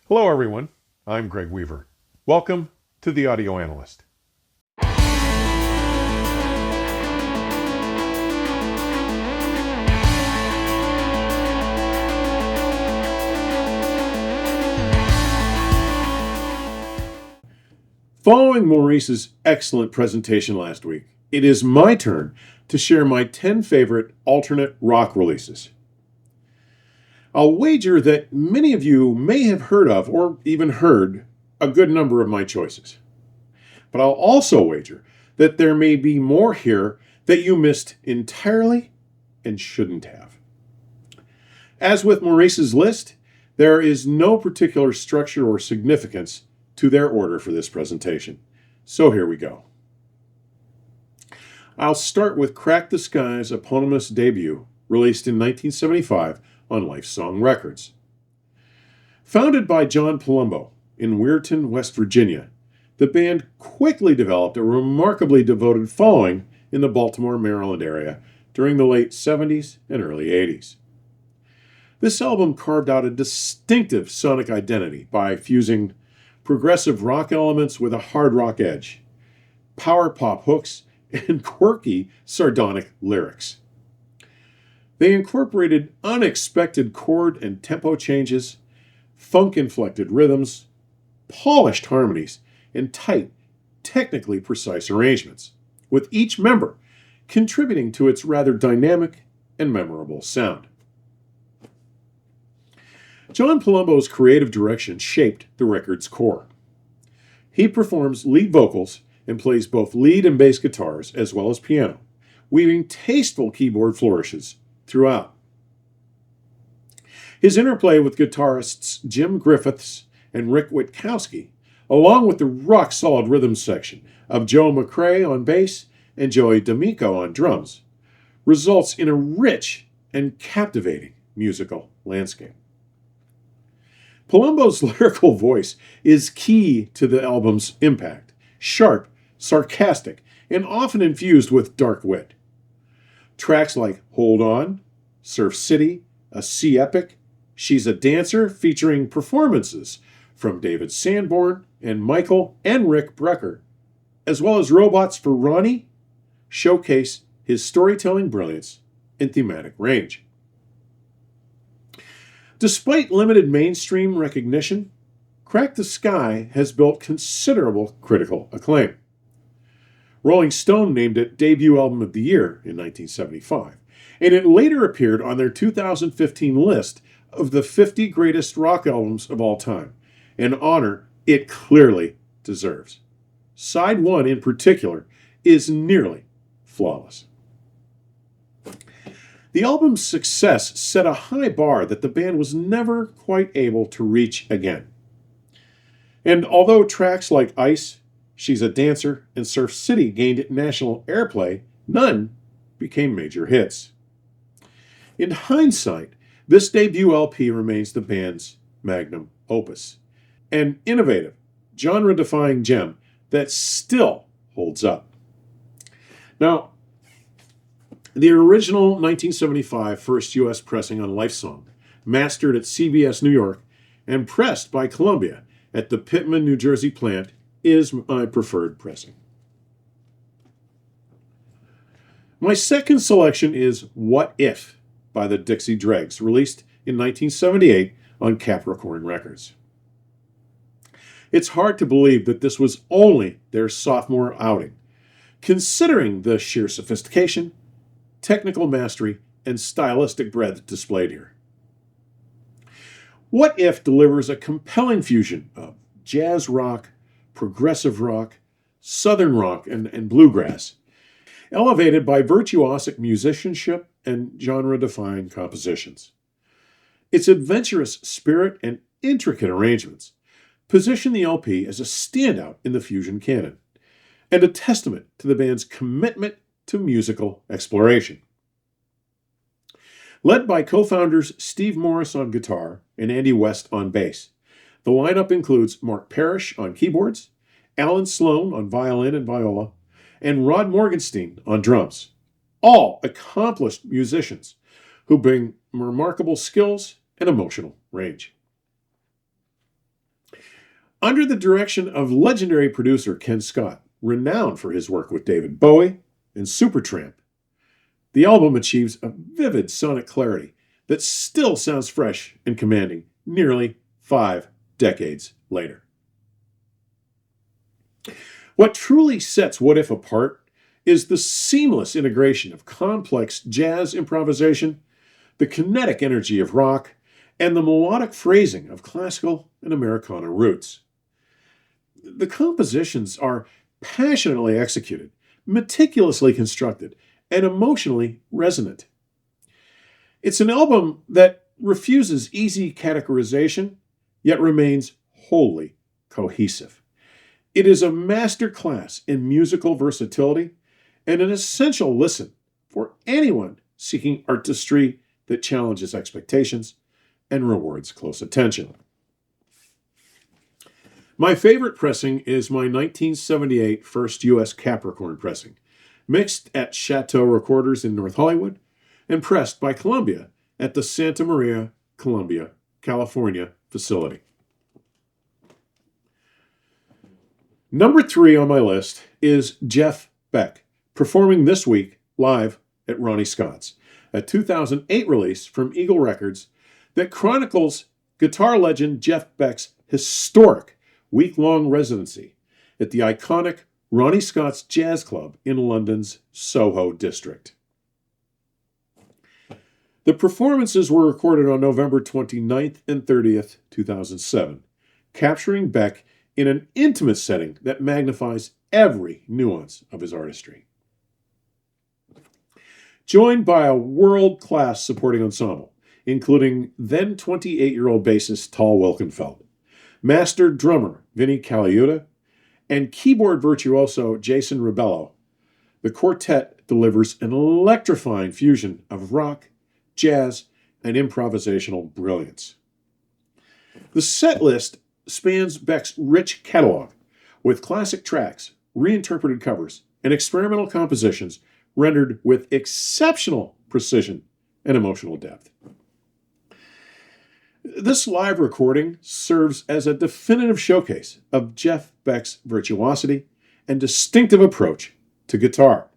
Hello everyone, I'm Greg Weaver. Welcome to The Audio Analyst. Following Maurice's excellent presentation last week, it is my turn to share my 10 favorite alternate rock releases. I'll wager that many of you may have heard of or even heard a good number of my choices. But I'll also wager that there may be more here that you missed entirely and shouldn't have. As with Maurice's list, there is no particular structure or significance to their order for this presentation. So here we go. I'll start with Crack the Sky's Eponymous debut, released in 1975 on Lifesong Records. Founded by John Palumbo in Weirton, West Virginia, the band quickly developed a remarkably devoted following in the Baltimore, Maryland area during the late 70s and early 80s. This album carved out a distinctive sonic identity by fusing progressive rock elements with a hard rock edge, power pop hooks, and quirky, sardonic lyrics. They incorporated unexpected chord and tempo changes, funk-inflected rhythms, polished harmonies, and tight, technically precise arrangements, with each member contributing to its rather dynamic and memorable sound. John Palumbo's creative direction shaped the record's core. He performs lead vocals and plays both lead and bass guitars as well as piano, weaving tasteful keyboard flourishes throughout. His interplay with guitarists Jim Griffiths and Rick Witkowski, along with the rock-solid rhythm section of Joe McRae on bass and Joey D'Amico on drums, results in a rich and captivating musical landscape. Palumbo's lyrical voice is key to the album's impact, sharp, sarcastic, and often infused with dark wit. Tracks like Hold On, Surf City, A Sea Epic, She's a Dancer, featuring performances from David Sanborn and Michael and Rick Brecker, as well as Robots for Ronnie, showcase his storytelling brilliance and thematic range. Despite limited mainstream recognition, Crack the Sky has built considerable critical acclaim. Rolling Stone named it Debut Album of the Year in 1975, and it later appeared on their 2015 list of the 50 greatest rock albums of all time, an honor it clearly deserves. Side 1 in particular is nearly flawless. The album's success set a high bar that the band was never quite able to reach again. And although tracks like Ice, She's a Dancer, and Surf City gained national airplay, none became major hits. In hindsight, this debut LP remains the band's magnum opus, an innovative, genre-defying gem that still holds up. Now, the original 1975 first U.S. pressing on Lifesong, mastered at CBS New York and pressed by Columbia at the Pitman, New Jersey plant, is my preferred pressing. My second selection is What If by the Dixie Dregs, released in 1978 on Capricorn Records. It's hard to believe that this was only their sophomore outing, considering the sheer sophistication, technical mastery, and stylistic breadth displayed here. What If delivers a compelling fusion of jazz rock, progressive rock, southern rock, and bluegrass, elevated by virtuosic musicianship and genre-defying compositions. Its adventurous spirit and intricate arrangements position the LP as a standout in the fusion canon, and a testament to the band's commitment to musical exploration. Led by co-founders Steve Morris on guitar and Andy West on bass, the lineup includes Mark Parrish on keyboards, Alan Sloan on violin and viola, and Rod Morgenstein on drums, all accomplished musicians who bring remarkable skills and emotional range. Under the direction of legendary producer Ken Scott, renowned for his work with David Bowie and Supertramp, the album achieves a vivid sonic clarity that still sounds fresh and commanding nearly 5 decades later. What truly sets What If apart is the seamless integration of complex jazz improvisation, the kinetic energy of rock, and the melodic phrasing of classical and Americana roots. The compositions are passionately executed, meticulously constructed, and emotionally resonant. It's an album that refuses easy categorization, yet remains wholly cohesive. It is a masterclass in musical versatility and an essential listen for anyone seeking artistry that challenges expectations and rewards close attention. My favorite pressing is my 1978 first U.S. Capricorn pressing, mixed at Chateau Recorders in North Hollywood and pressed by Columbia at the Santa Maria, Columbia, California facility. Number 3 on my list is Jeff Beck, performing this week live at Ronnie Scott's, a 2008 release from Eagle Records that chronicles guitar legend Jeff Beck's historic week-long residency at the iconic Ronnie Scott's Jazz Club in London's Soho district. The performances were recorded on November 29th and 30th, 2007, capturing Beck in an intimate setting that magnifies every nuance of his artistry. Joined by a world-class supporting ensemble, including then 28-year-old bassist Tal Wilkenfeld, master drummer Vinnie Caliuta, and keyboard virtuoso Jason Rebello, the quartet delivers an electrifying fusion of rock, jazz, and improvisational brilliance. The set list spans Beck's rich catalog, with classic tracks, reinterpreted covers, and experimental compositions rendered with exceptional precision and emotional depth. This live recording serves as a definitive showcase of Jeff Beck's virtuosity and distinctive approach to guitar.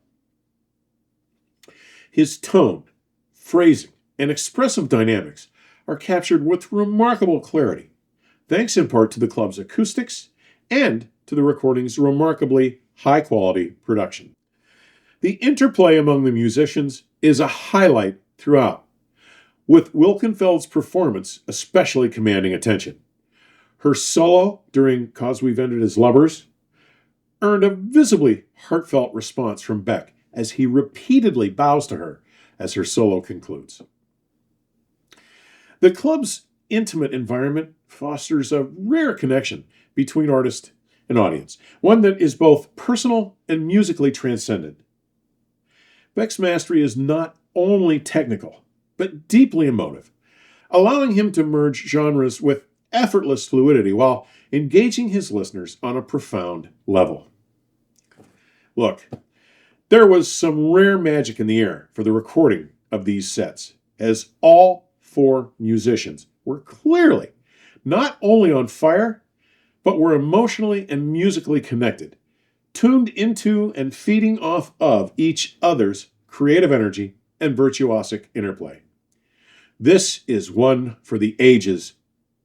His tone, phrasing, and expressive dynamics are captured with remarkable clarity, thanks in part to the club's acoustics and to the recording's remarkably high-quality production. The interplay among the musicians is a highlight throughout, with Wilkenfeld's performance especially commanding attention. Her solo during "'Cause We've Ended as Lovers" earned a visibly heartfelt response from Beck as he repeatedly bows to her as her solo concludes. The club's intimate environment fosters a rare connection between artist and audience, one that is both personal and musically transcendent. Beck's mastery is not only technical, but deeply emotive, allowing him to merge genres with effortless fluidity while engaging his listeners on a profound level. Look, there was some rare magic in the air for the recording of these sets, as all 4 musicians were clearly not only on fire, but were emotionally and musically connected, tuned into and feeding off of each other's creative energy and virtuosic interplay. This is one for the ages,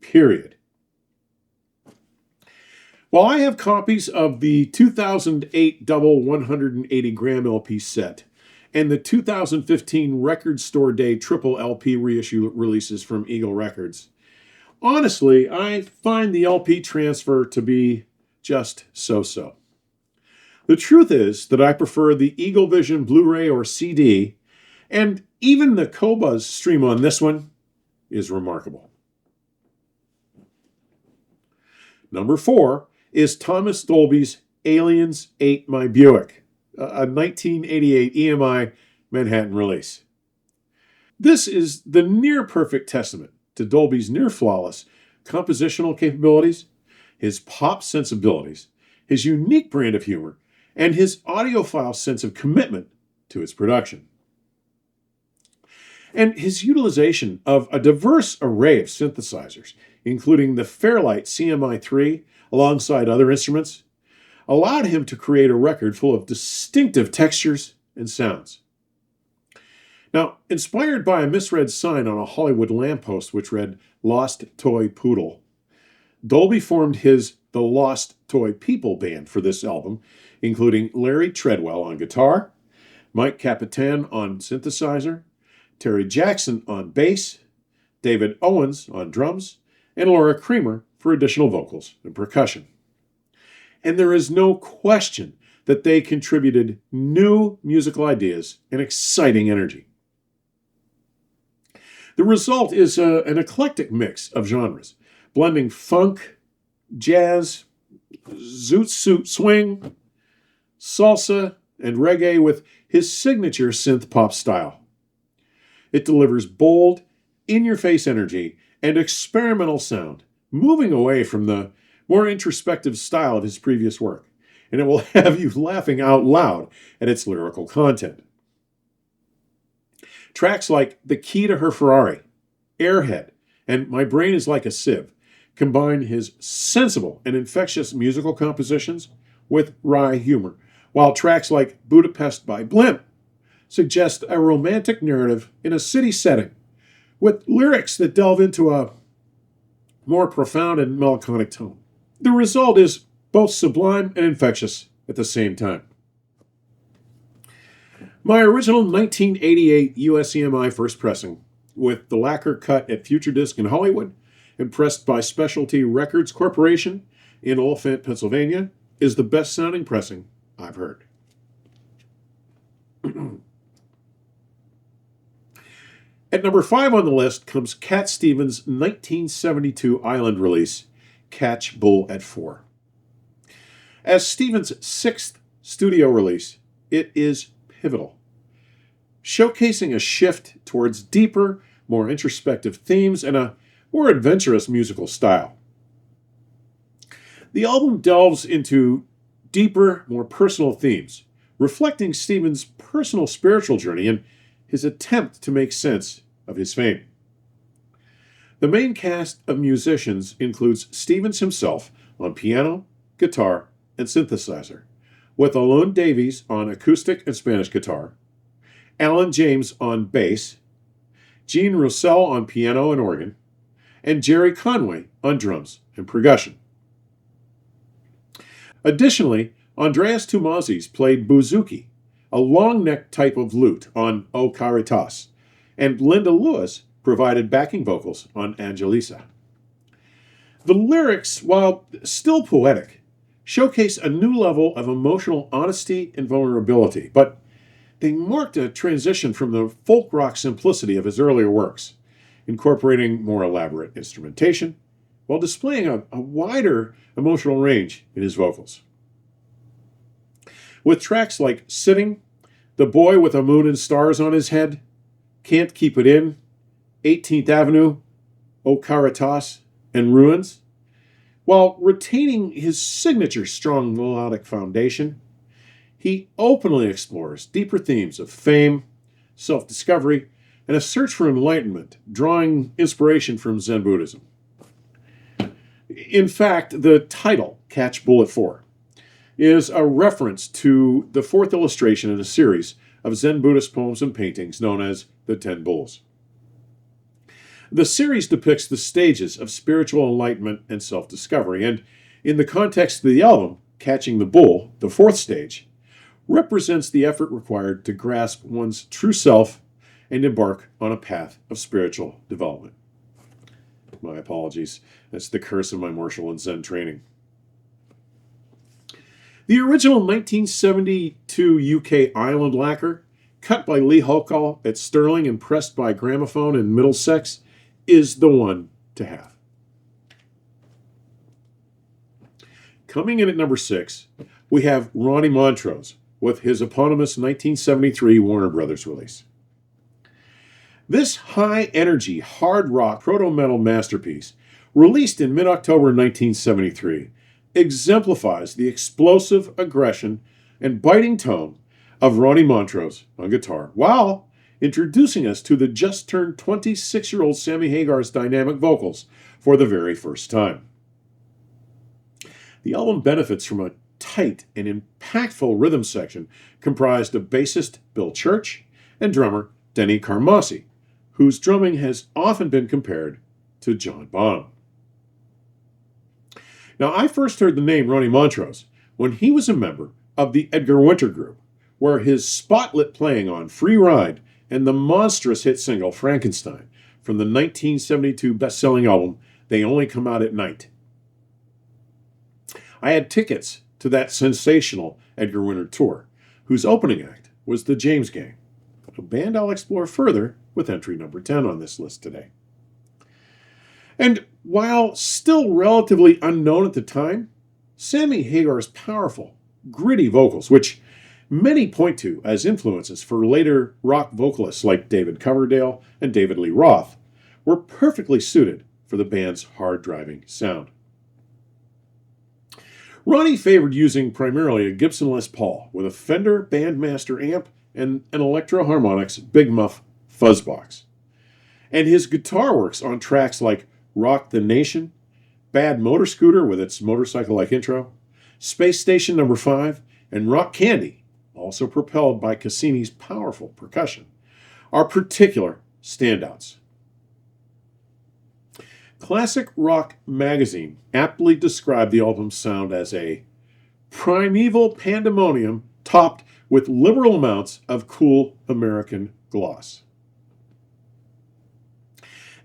period. While I have copies of the 2008 double 180-gram LP set and the 2015 Record Store Day triple LP reissue releases from Eagle Records, honestly, I find the LP transfer to be just so-so. The truth is that I prefer the Eagle Vision Blu-ray or CD, and even the Qobuz stream on this one is remarkable. Number 4 is Thomas Dolby's Aliens Ate My Buick, a 1988 EMI-Manhattan release. This is the near-perfect testament to Dolby's near-flawless compositional capabilities, his pop sensibilities, his unique brand of humor, and his audiophile sense of commitment to its production. And his utilization of a diverse array of synthesizers including the Fairlight CMI-3 alongside other instruments, allowed him to create a record full of distinctive textures and sounds. Now, inspired by a misread sign on a Hollywood lamppost which read Lost Toy Poodle, Dolby formed his The Lost Toy People band for this album, including Larry Treadwell on guitar, Mike Capitan on synthesizer, Terry Jackson on bass, David Owens on drums, and Laura Creamer for additional vocals and percussion. And there is no question that they contributed new musical ideas and exciting energy. The result is an eclectic mix of genres, blending funk, jazz, zoot suit swing, salsa, and reggae with his signature synth pop style. It delivers bold, in-your-face energy and experimental sound, moving away from the more introspective style of his previous work, and it will have you laughing out loud at its lyrical content. Tracks like The Key to Her Ferrari, Airhead, and My Brain is Like a Sieve combine his sensible and infectious musical compositions with wry humor, while tracks like Budapest by Blimp suggest a romantic narrative in a city setting, with lyrics that delve into a more profound and melancholic tone. The result is both sublime and infectious at the same time. My original 1988 US EMI first pressing, with the lacquer cut at Future Disc in Hollywood and pressed by Specialty Records Corporation in Oliphant, Pennsylvania, is the best sounding pressing I've heard. At number 5 on the list comes Cat Stevens' 1972 Island release, Catch Bull at 4. As Stevens' 6th studio release, it is pivotal, showcasing a shift towards deeper, more introspective themes and a more adventurous musical style. The album delves into deeper, more personal themes, reflecting Stevens' personal spiritual journey and his attempt to make sense of his fame. The main cast of musicians includes Stevens himself on piano, guitar, and synthesizer, with Alon Davies on acoustic and Spanish guitar, Alan James on bass, Gene Roussel on piano and organ, and Jerry Conway on drums and percussion. Additionally, Andreas Toumazis played bouzouki, a long-necked type of lute on O Caritas, and Linda Lewis provided backing vocals on Angelisa. The lyrics, while still poetic, showcase a new level of emotional honesty and vulnerability, but they marked a transition from the folk rock simplicity of his earlier works, incorporating more elaborate instrumentation while displaying a wider emotional range in his vocals. With tracks like Sitting, The Boy with a Moon and Stars on His Head, Can't Keep It In, 18th Avenue, O Caritas, and Ruins, while retaining his signature strong melodic foundation, he openly explores deeper themes of fame, self-discovery, and a search for enlightenment, drawing inspiration from Zen Buddhism. In fact, the title, Catch Bull at 4, is a reference to the fourth illustration in a series of Zen Buddhist poems and paintings known as the 10 Bulls. The series depicts the stages of spiritual enlightenment and self-discovery, and in the context of the album, Catching the Bull, the fourth stage, represents the effort required to grasp one's true self and embark on a path of spiritual development. My apologies, that's the curse of my martial and Zen training. The original 1972 UK Island lacquer, cut by Lee Holcall at Sterling and pressed by Gramophone in Middlesex, is the one to have. Coming in at number 6, we have Ronnie Montrose with his eponymous 1973 Warner Brothers release. This high-energy, hard rock, proto-metal masterpiece, released in mid-October 1973, exemplifies the explosive aggression and biting tone of Ronnie Montrose on guitar, while introducing us to the just-turned 26-year-old Sammy Hagar's dynamic vocals for the very first time. The album benefits from a tight and impactful rhythm section comprised of bassist Bill Church and drummer Denny Carmassi, whose drumming has often been compared to John Bonham. Now, I first heard the name Ronnie Montrose when he was a member of the Edgar Winter Group, where his spotlit playing on Free Ride and the monstrous hit single Frankenstein from the 1972 best-selling album They Only Come Out at Night. I had tickets to that sensational Edgar Winter tour, whose opening act was the James Gang, a band I'll explore further with entry number 10 on this list today. And while still relatively unknown at the time, Sammy Hagar's powerful, gritty vocals, which many point to as influences for later rock vocalists like David Coverdale and David Lee Roth, were perfectly suited for the band's hard-driving sound. Ronnie favored using primarily a Gibson Les Paul with a Fender Bandmaster amp and an Electro-Harmonix Big Muff fuzzbox. And his guitar works on tracks like Rock the Nation, Bad Motor Scooter with its motorcycle-like intro, Space Station No. 5, and Rock Candy, also propelled by Cassini's powerful percussion, are particular standouts. Classic Rock magazine aptly described the album's sound as a primeval pandemonium topped with liberal amounts of cool American gloss.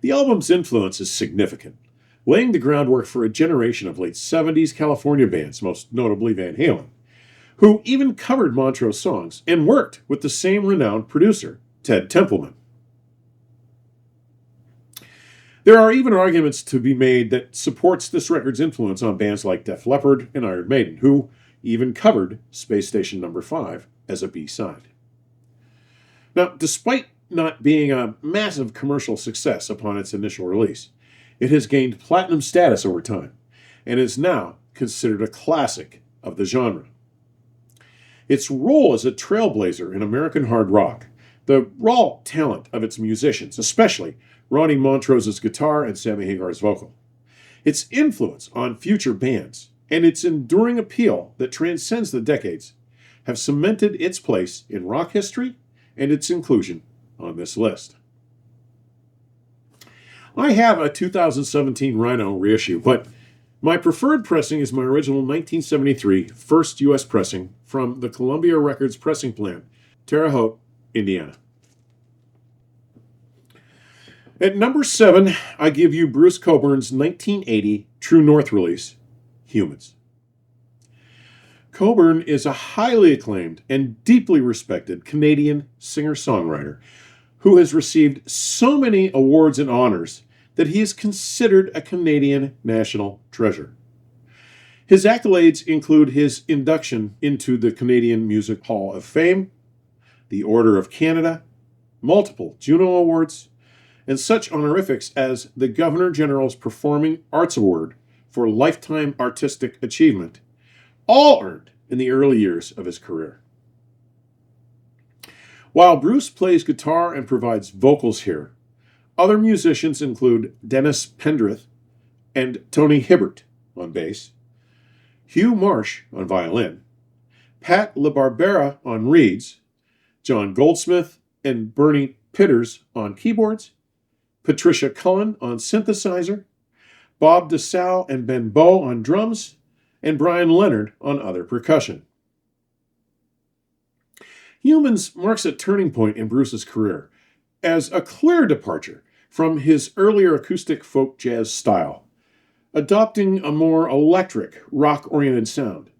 The album's influence is significant, laying the groundwork for a generation of late 70s California bands, most notably Van Halen, who even covered Montrose songs and worked with the same renowned producer, Ted Templeman. There are even arguments to be made that supports this record's influence on bands like Def Leppard and Iron Maiden, who even covered Space Station No. 5 as a B-side. Now, despite not being a massive commercial success upon its initial release, it has gained platinum status over time and is now considered a classic of the genre. Its role as a trailblazer in American hard rock, the raw talent of its musicians, especially Ronnie Montrose's guitar and Sammy Hagar's vocal, its influence on future bands, and its enduring appeal that transcends the decades have cemented its place in rock history and its inclusion on this list. I have a 2017 Rhino reissue, but my preferred pressing is my original 1973 first U.S. pressing from the Columbia Records pressing plant, Terre Haute, Indiana. At number 7, I give you Bruce Cockburn's 1980 True North release, Humans. Cockburn is a highly acclaimed and deeply respected Canadian singer-songwriter who has received so many awards and honors that he is considered a Canadian national treasure. His accolades include his induction into the Canadian Music Hall of Fame, the Order of Canada, multiple Juno Awards, and such honorifics as the Governor General's Performing Arts Award for Lifetime Artistic Achievement, all earned in the early years of his career. While Bruce plays guitar and provides vocals here, other musicians include Dennis Pendrith and Tony Hibbert on bass, Hugh Marsh on violin, Pat LaBarbera on reeds, John Goldsmith and Bernie Pitters on keyboards, Patricia Cullen on synthesizer, Bob DeSalle and Ben Bowe on drums, and Brian Leonard on other percussion. Humans marks a turning point in Bruce's career as a clear departure from his earlier acoustic folk jazz style, adopting a more electric, rock-oriented sound,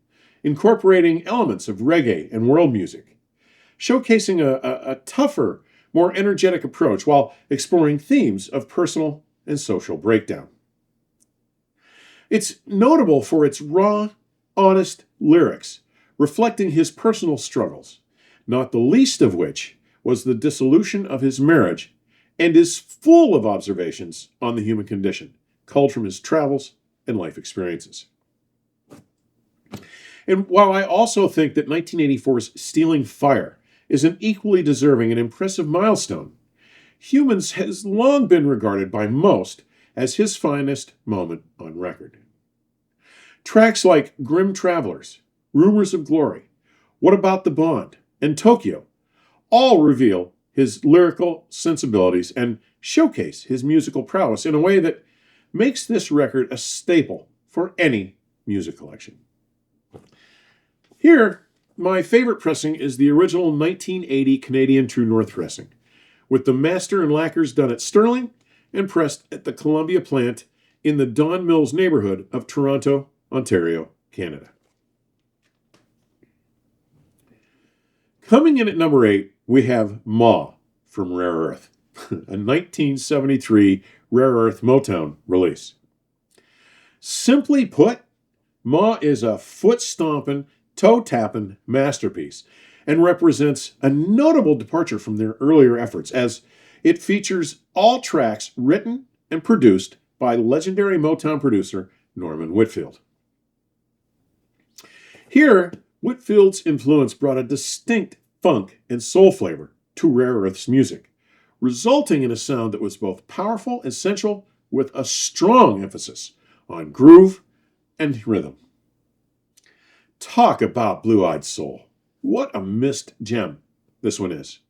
incorporating elements of reggae and world music, showcasing a tougher, more energetic approach while exploring themes of personal and social breakdown. It's notable for its raw, honest lyrics, reflecting his personal struggles, not the least of which was the dissolution of his marriage, and is full of observations on the human condition, culled from his travels and life experiences. And while I also think that 1984's Stealing Fire is an equally deserving and impressive milestone, Humans has long been regarded by most as his finest moment on record. Tracks like Grim Travelers, Rumors of Glory, What About the Bond, and Tokyo all reveal his lyrical sensibilities and showcase his musical prowess in a way that makes this record a staple for any music collection. Here, my favorite pressing is the original 1980 Canadian True North pressing, with the master and lacquers done at Sterling and pressed at the Columbia plant in the Don Mills neighborhood of Toronto, Ontario, Canada. Coming in at number 8, we have Ma from Rare Earth, a 1973 Rare Earth Motown release. Simply put, Ma is a foot-stomping, toe-tapping masterpiece and represents a notable departure from their earlier efforts, as it features all tracks written and produced by legendary Motown producer Norman Whitfield. Here, Whitfield's influence brought a distinct funk and soul flavor to Rare Earth's music, resulting in a sound that was both powerful and sensual, with a strong emphasis on groove and rhythm. Talk about blue-eyed soul. What a missed gem this one is.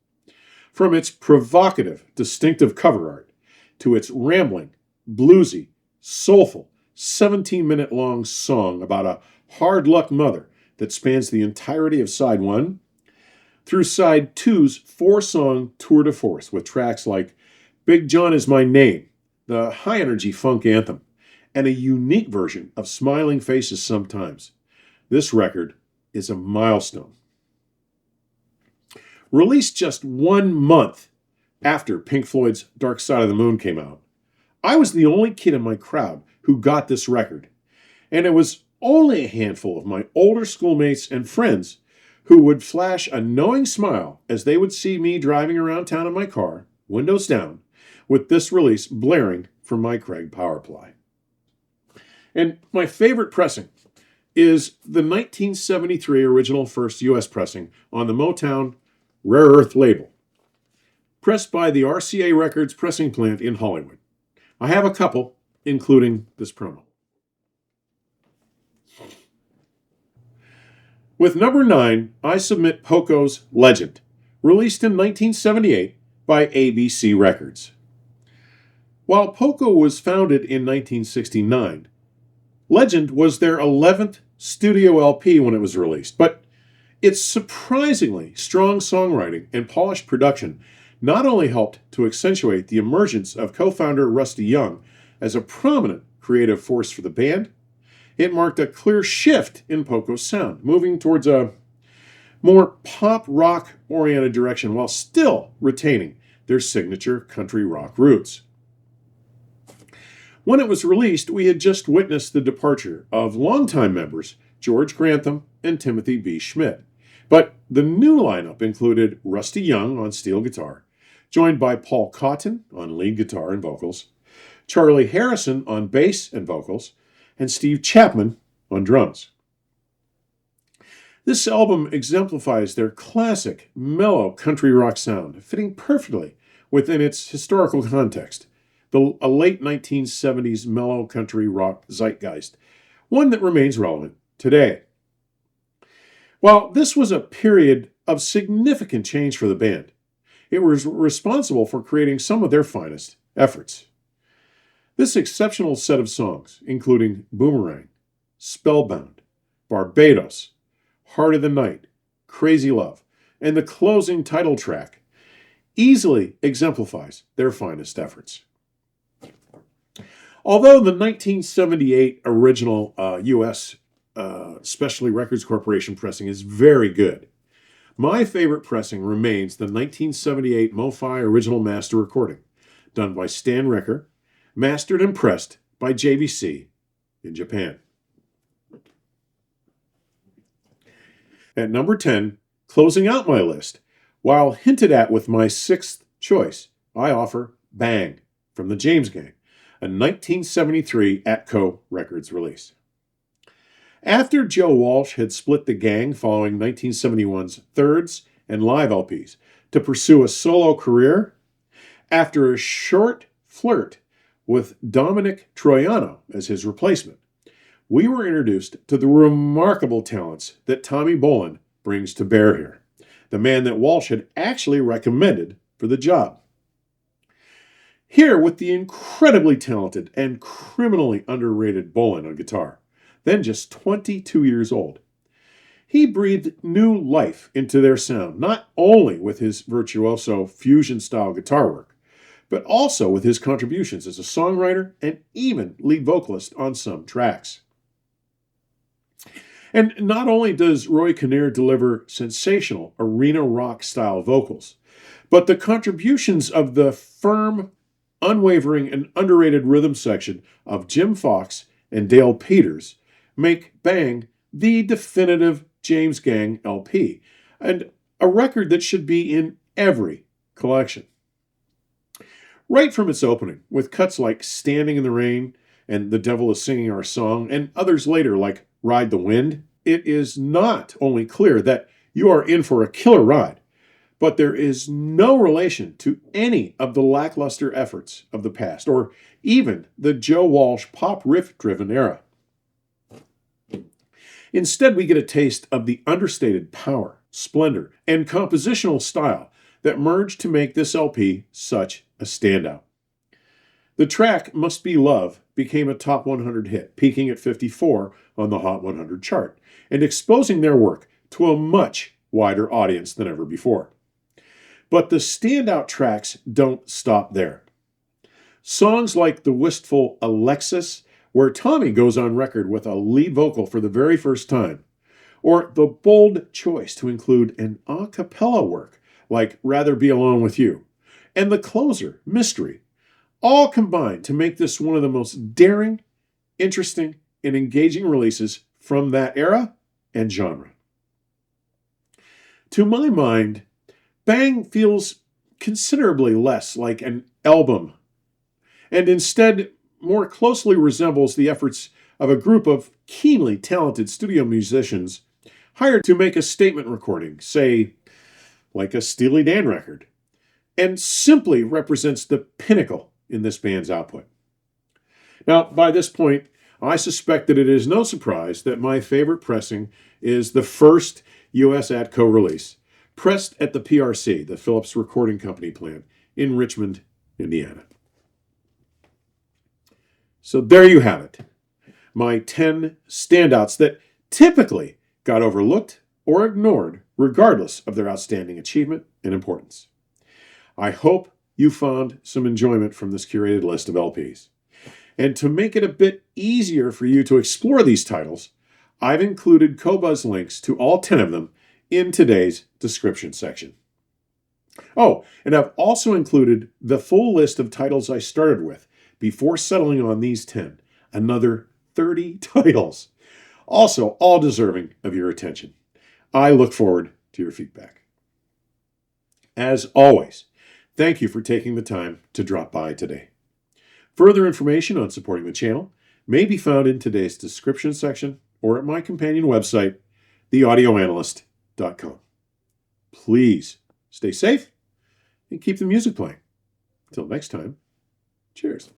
From its provocative, distinctive cover art to its rambling, bluesy, soulful, 17-minute-long song about a hard-luck mother that spans the entirety of Side 1, through Side 2's 4-song tour de force with tracks like Big John Is My Name, the high-energy funk anthem, and a unique version of Smiling Faces Sometimes. This record is a milestone. Released just 1 month after Pink Floyd's Dark Side of the Moon came out, I was the only kid in my crowd who got this record, and it was only a handful of my older schoolmates and friends who would flash a knowing smile as they would see me driving around town in my car, windows down, with this release blaring from my Craig power ply. And my favorite pressing is the 1973 original first U.S. pressing on the Motown Rare Earth label, pressed by the RCA Records pressing plant in Hollywood. I have a couple, including this promo. With number 9, I submit Poco's Legend, released in 1978 by ABC Records. While Poco was founded in 1969, Legend was their 11th studio LP when it was released, but its surprisingly strong songwriting and polished production not only helped to accentuate the emergence of co-founder Rusty Young as a prominent creative force for the band, it marked a clear shift in Poco's sound, moving towards a more pop rock oriented direction while still retaining their signature country rock roots. When it was released, we had just witnessed the departure of longtime members George Grantham and Timothy B. Schmidt. But the new lineup included Rusty Young on steel guitar, joined by Paul Cotton on lead guitar and vocals, Charlie Harrison on bass and vocals, and Steve Chapman on drums. This album exemplifies their classic, mellow country rock sound, fitting perfectly within its historical context, a late 1970s mellow country rock zeitgeist, one that remains relevant today. While this was a period of significant change for the band, it was responsible for creating some of their finest efforts. This exceptional set of songs, including Boomerang, Spellbound, Barbados, Heart of the Night, Crazy Love, and the closing title track, easily exemplifies their finest efforts. Although the 1978 original U.S. Specialty Records Corporation pressing is very good, my favorite pressing remains the 1978 MoFi Original Master recording, done by Stan Ricker, mastered and pressed by JVC in Japan. At number 10, closing out my list, while hinted at with my 6th choice, I offer Bang from the James Gang, a 1973 ATCO Records release. After Joe Walsh had split the gang following 1971's Thirds and Live LPs to pursue a solo career, after a short flirt with Dominic Troiano as his replacement, we were introduced to the remarkable talents that Tommy Bolin brings to bear here, the man that Walsh had actually recommended for the job. Here with the incredibly talented and criminally underrated Bolin on guitar, then just 22 years old. He breathed new life into their sound, not only with his virtuoso fusion-style guitar work, but also with his contributions as a songwriter and even lead vocalist on some tracks. And not only does Roy Kinnear deliver sensational arena rock-style vocals, but the contributions of the firm, unwavering, and underrated rhythm section of Jim Fox and Dale Peters make Bang the definitive James Gang LP, and a record that should be in every collection. Right from its opening, with cuts like Standing in the Rain and The Devil is Singing Our Song, and others later like Ride the Wind, it is not only clear that you are in for a killer ride, but there is no relation to any of the lackluster efforts of the past, or even the Joe Walsh pop riff-driven era. Instead, we get a taste of the understated power, splendor, and compositional style that merged to make this LP such a standout. The track Must Be Love became a top 100 hit, peaking at 54 on the Hot 100 chart, and exposing their work to a much wider audience than ever before. But the standout tracks don't stop there. Songs like the wistful Alexis, where Tommy goes on record with a lead vocal for the very first time, or the bold choice to include an a cappella work like Rather Be Alone With You, and the closer, Mystery, all combine to make this one of the most daring, interesting, and engaging releases from that era and genre. To my mind, Bang feels considerably less like an album, and instead more closely resembles the efforts of a group of keenly talented studio musicians hired to make a statement recording, say, like a Steely Dan record, and simply represents the pinnacle in this band's output. Now, by this point, I suspect that it is no surprise that my favorite pressing is the first U.S. ATCO release, pressed at the PRC, the Phillips Recording Company plant, in Richmond, Indiana. So there you have it, my 10 standouts that typically got overlooked or ignored regardless of their outstanding achievement and importance. I hope you found some enjoyment from this curated list of LPs. And to make it a bit easier for you to explore these titles, I've included Qobuz links to all 10 of them in today's description section. Oh, and I've also included the full list of titles I started with before settling on these 10, another 30 titles, also all deserving of your attention. I look forward to your feedback. As always, thank you for taking the time to drop by today. Further information on supporting the channel may be found in today's description section or at my companion website, theaudioanalyst.com. Please stay safe and keep the music playing. Until next time, cheers.